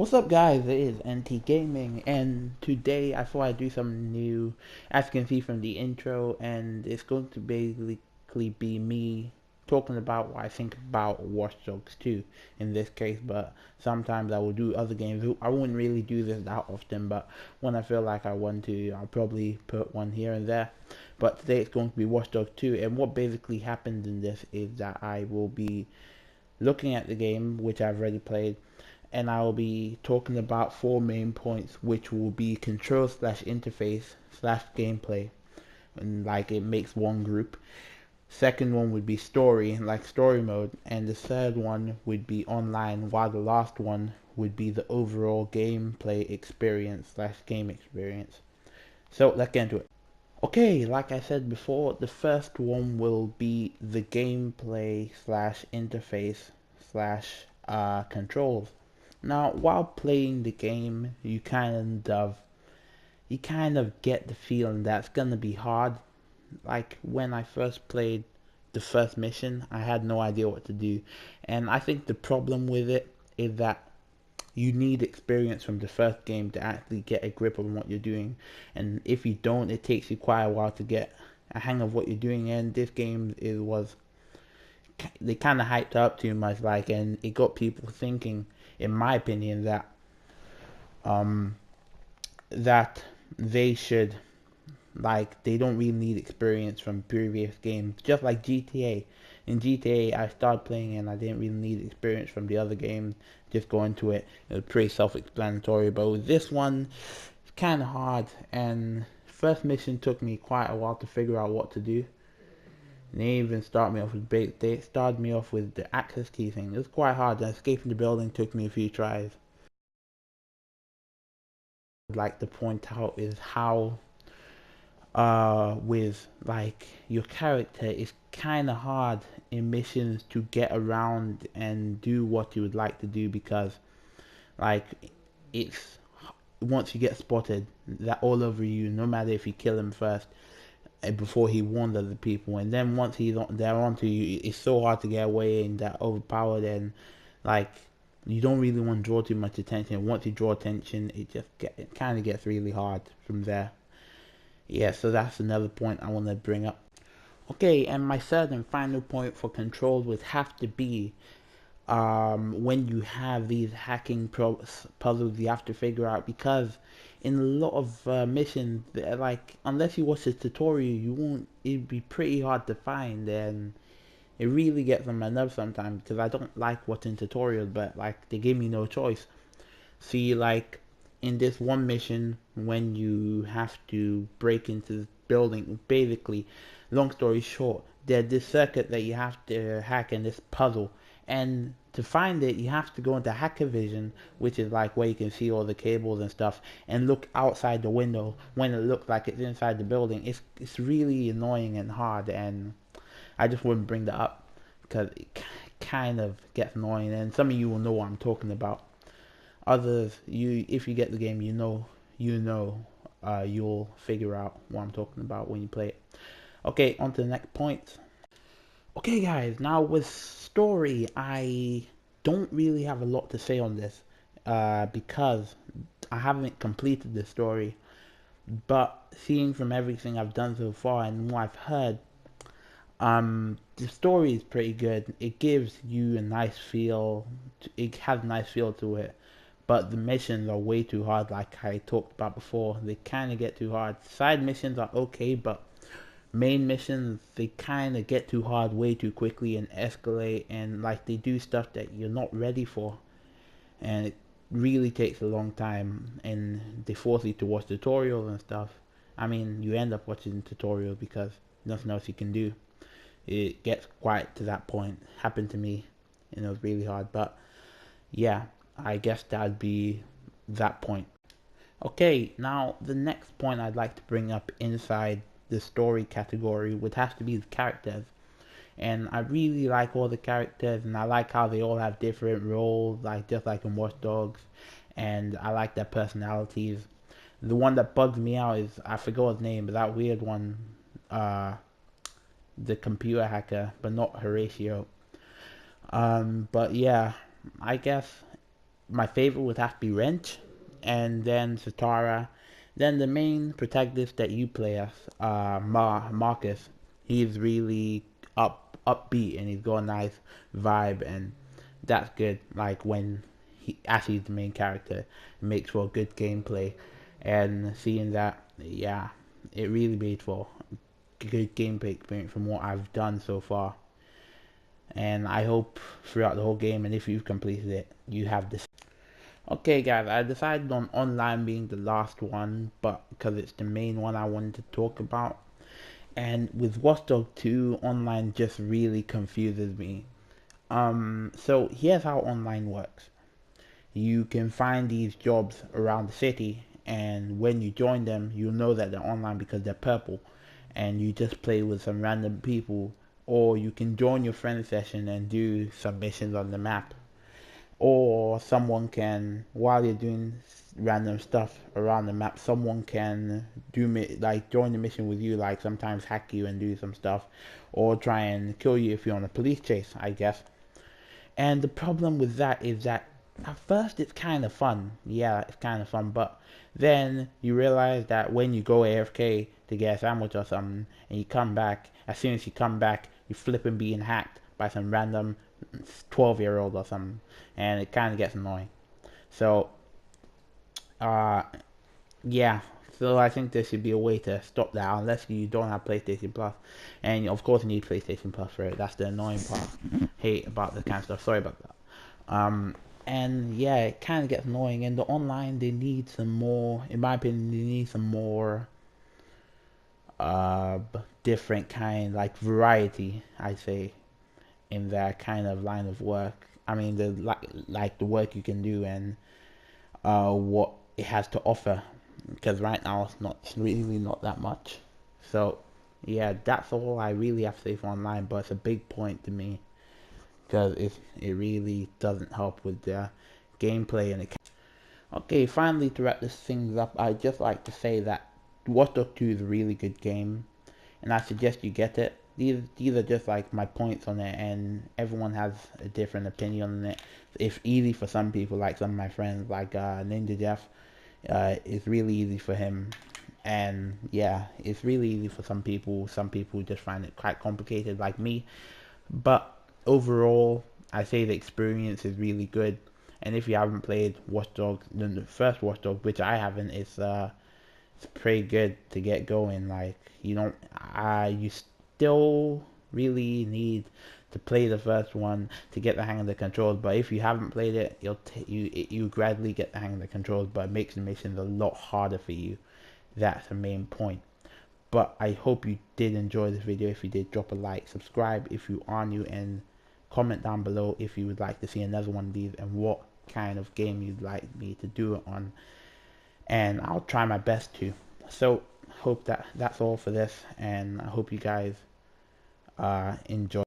What's up guys, it is NT Gaming, and today I thought I'd do something new, as you can see from the intro, and it's going to basically be me talking about what I think about Watch Dogs 2 in this case, but sometimes I will do other games. I wouldn't really do this that often, but when I feel like I want to, I'll probably put one here and there. But today it's going to be Watch Dogs 2, and what basically happens in this is that I will be looking at the game, which I've already played, and I will be talking about four main points, which will be control slash interface slash gameplay, and like it makes one group. Second one would be story, like story mode, and the third one would be online, while the last one would be the overall gameplay experience slash game experience. So let's get into it. Okay, like I said before, the first one will be the gameplay slash interface slash controls. Now, while playing the game, you kind of get the feeling that it's gonna be hard. Like when I first played the first mission, I had no idea what to do, and I think the problem with it is that you need experience from the first game to actually get a grip on what you're doing, and if you don't, it takes you quite a while to get a hang of what you're doing. And this game was they kind of hyped up too much, like, and it got people thinking, in my opinion, um that they should, like, they don't really need experience from previous games, just like GTA. In GTA, I started playing and I didn't really need experience from the other games. Just go into it, it was pretty self-explanatory. But with this one, it's kind of hard, and first mission took me quite a while to figure out what to do. And they even they started me off with the access key thing. It was quite hard, and escaping the building took me a few tries. I'd like to point out is how with like your character, it's kind of hard in missions to get around and do what you would like to do, because like it's once you get spotted, that all over you, no matter if you kill him first before he warned other people, and then once they're onto you, it's so hard to get away, and that overpowered, and like you don't really want to draw too much attention. Once you draw attention, it kind of gets really hard from there. Yeah, so that's another point I want to bring up. Okay, and my third and final point for controls would have to be when you have these puzzles you have to figure out, because in a lot of missions, like, unless you watch the tutorial, you won't. It'd be pretty hard to find, and it really gets on my nerves sometimes, because I don't like watching tutorials, but like they give me no choice. See, like in this one mission, when you have to break into this building, basically, long story short, there's this circuit that you have to hack in this puzzle, and to find it, you have to go into hacker vision, which is like where you can see all the cables and stuff, and look outside the window when it looks like it's inside the building. It's really annoying and hard, and I just wouldn't bring that up because it kind of gets annoying, and some of you will know what I'm talking about. Others, if you get the game, you'll figure out what I'm talking about when you play it. Okay, on to the next point. Okay, guys, now with story, I don't really have a lot to say on this, because I haven't completed the story. But seeing from everything I've done so far and what I've heard, the story is pretty good. It gives you a nice feel. It has a nice feel to it. But the missions are way too hard, like I talked about before. They kind of get too hard. Side missions are okay, but main missions, they kind of get too hard way too quickly and escalate, and like they do stuff that you're not ready for, and it really takes a long time, and they force you to watch tutorials and stuff. I mean, you end up watching tutorials because nothing else you can do. It gets quite to that point. Happened to me, and it was really hard. But yeah, I guess that'd be that point. Okay, now the next point I'd like to bring up inside the story category would have to be the characters. And I really like all the characters, and I like how they all have different roles, like just like in Watch Dogs, and I like their personalities. The one that bugs me out is, I forgot his name, but that weird one, uh, the computer hacker, but not Horatio. But yeah, I guess my favorite would have to be Wrench, and then Satara. Then the main protagonist that you play as, Marcus, he's really upbeat and he's got a nice vibe, and that's good. Like when he actually is the main character, it makes for a good gameplay, and seeing that, yeah, it really made for a good gameplay experience from what I've done so far. And I hope throughout the whole game, and if you've completed it, you have this. Okay guys, I decided on online being the last one, but because it's the main one I wanted to talk about. And with Watch Dogs 2, online just really confuses me. So here's how online works. You can find these jobs around the city, and when you join them, you'll know that they're online because they're purple, and you just play with some random people, or you can join your friend session and do submissions on the map, or someone can, while you're doing random stuff around the map, someone can do like join the mission with you, like sometimes hack you and do some stuff, or try and kill you if you're on a police chase, I guess. And the problem with that is that at first it's kind of fun, yeah, it's kind of fun, but then you realize that when you go AFK to get a sandwich or something, and you come back, as soon as you come back, you flipping being hacked by some random 12-year-old or something, and it kind of gets annoying. So, uh, yeah. So I think there should be a way to stop that, unless you don't have PlayStation Plus, and of course you need PlayStation Plus for it. That's the annoying part. Hate about this kind of stuff. Sorry about that. And yeah, it kind of gets annoying. And the online, they need some more. In my opinion, they need some more uh different kind, like variety, I say, in that kind of line of work. I mean, the like the work you can do, and what it has to offer, because right now it's really not that much. So yeah, that's all I really have to say for online, but it's a big point to me because it really doesn't help with the gameplay and it. Okay, finally, to wrap this things up, I'd just like to say that Watch Dogs 2 is a really good game, and I suggest you get it. These are just like my points on it, and everyone has a different opinion on it. It's easy for some people, like some of my friends, like Ninja Jeff. It's really easy for him, and yeah, it's really easy for some people. Some people just find it quite complicated, like me. But overall, I say the experience is really good. And if you haven't played Watch Dogs, then the first Watch Dogs, which I haven't, it's pretty good to get going. Like you still really need to play the first one to get the hang of the controls. But if you haven't played it, you gradually get the hang of the controls. But it makes the missions a lot harder for you. That's the main point. But I hope you did enjoy this video. If you did, drop a like, subscribe if you are new, and comment down below if you would like to see another one of these and what kind of game you'd like me to do it on, and I'll try my best to. So hope that's all for this, and I hope you guys enjoy.